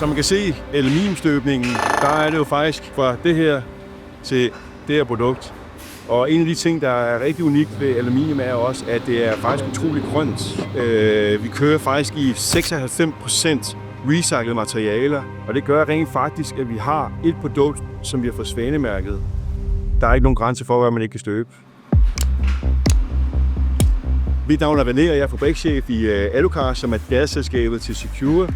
Som man kan se i aluminiumstøbningen, der er det jo faktisk fra det her til det her produkt. Og en af de ting, der er rigtig unikt ved aluminium, er også, at det er faktisk utroligt grønt. Vi kører faktisk i 96% recyclede materialer, og det gør rent faktisk, at vi har et produkt, som vi har fået Svanemærket. Der er ikke nogen grænse for, hvad man ikke kan støbe. Mit navn er René, og jeg er fabrikschef i Alucar, som er datterselskabet til Secure.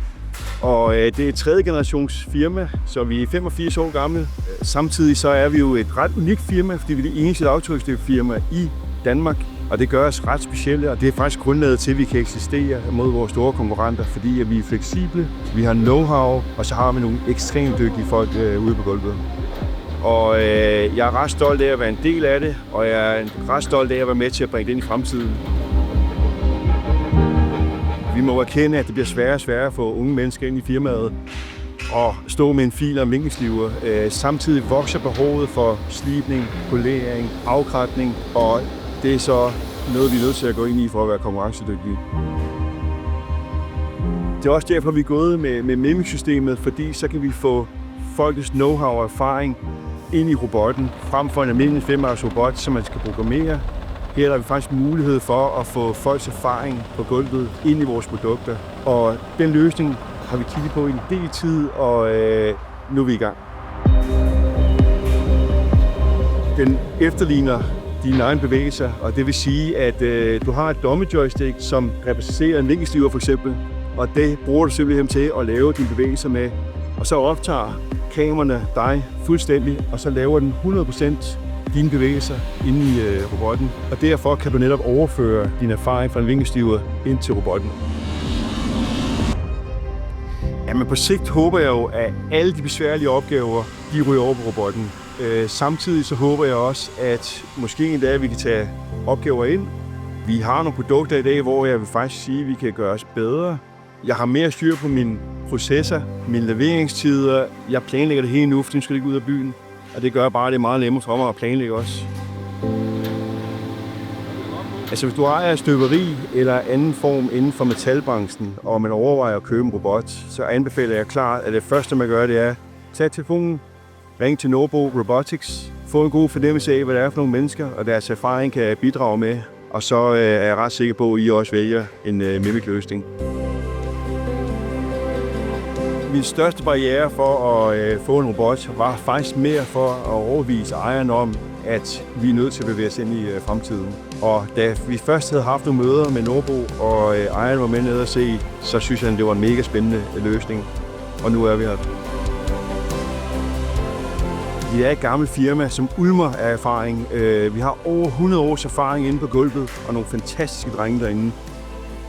Og det er et 3. generations firma, så vi er 85 år gamle. Samtidig så er vi jo et ret unikt firma, fordi vi er det eneste lavtrykstøbefirma i Danmark. Og det gør os ret specielle, og det er faktisk grundlaget til, at vi kan eksistere mod vores store konkurrenter, fordi at vi er fleksible, vi har know-how, og så har vi nogle ekstremt dygtige folk ude på gulvet. Og jeg er ret stolt af at være en del af det, og jeg er ret stolt af at være med til at bringe det ind i fremtiden. Vi må erkende, at det bliver sværere og sværere for unge mennesker ind i firmaet at stå med en fil og en vinkelsliver. Samtidig vokser behovet for slibning, polering, afkratning, og det er så noget, vi er nødt til at gå ind i for at være konkurrencedygtige. Det er også derfor, vi er gået med Mimic-systemet, fordi så kan vi få folkets know-how og erfaring ind i robotten, frem for en almindelig 5-års robot, som man skal programmere. Her har vi faktisk mulighed for at få folks erfaring på gulvet ind i vores produkter. Og den løsning har vi kigget på i en del tid, og nu er vi i gang. Den efterligner dine egne bevægelser, og det vil sige, at du har et dommejoystick, som repræsenterer en vinkelsliver for eksempel, og det bruger du simpelthen til at lave dine bevægelser med. Og så optager kameraerne dig fuldstændig, og så laver den 100% dine bevægelser inde i robotten. Og derfor kan du netop overføre din erfaring fra en vinkelsliver ind til robotten. Jamen på sigt håber jeg jo, at alle de besværlige opgaver, de ryger over på robotten. Samtidig så håber jeg også, at måske en dag vi kan tage opgaver ind. Vi har nogle produkter i dag, hvor jeg vil faktisk sige, at vi kan gøre os bedre. Jeg har mere styr på mine processer, mine leveringstider. Jeg planlægger det hele nu, for den skal ikke ud af byen. Og det gør bare, at det er meget nemmere for mig at planlægge også. Altså hvis du ejer et støberi eller anden form inden for metalbranchen, og man overvejer at købe en robot, så anbefaler jeg klart, at det første man gør, det er tage telefonen, ring til Norbo Robotics, få en god fornemmelse af, hvad det er for nogle mennesker, og deres erfaring kan bidrage med. Og så er jeg ret sikker på, at I også vælger en Mimic-løsning. Min største barriere for at få en robot var faktisk mere for at overbevise ejeren om, at vi er nødt til at bevæge os ind i fremtiden. Og da vi først havde haft nogle møder med Norbo, og ejeren var med nede at se, så synes jeg, at det var en mega spændende løsning. Og nu er vi her. Vi er et gammelt firma, som ulmer af erfaring. Vi har over 100 års erfaring inde på gulvet, og nogle fantastiske drenge derinde.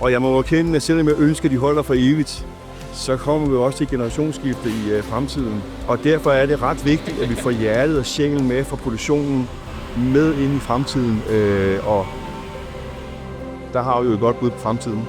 Og jeg må erkende, at selvom jeg ønsker, at de holder for evigt, så kommer vi også til generationsskifte i fremtiden. Og derfor er det ret vigtigt, at vi får hjertet og sjælen med fra produktionen med ind i fremtiden. Og der har vi jo et godt bud på fremtiden.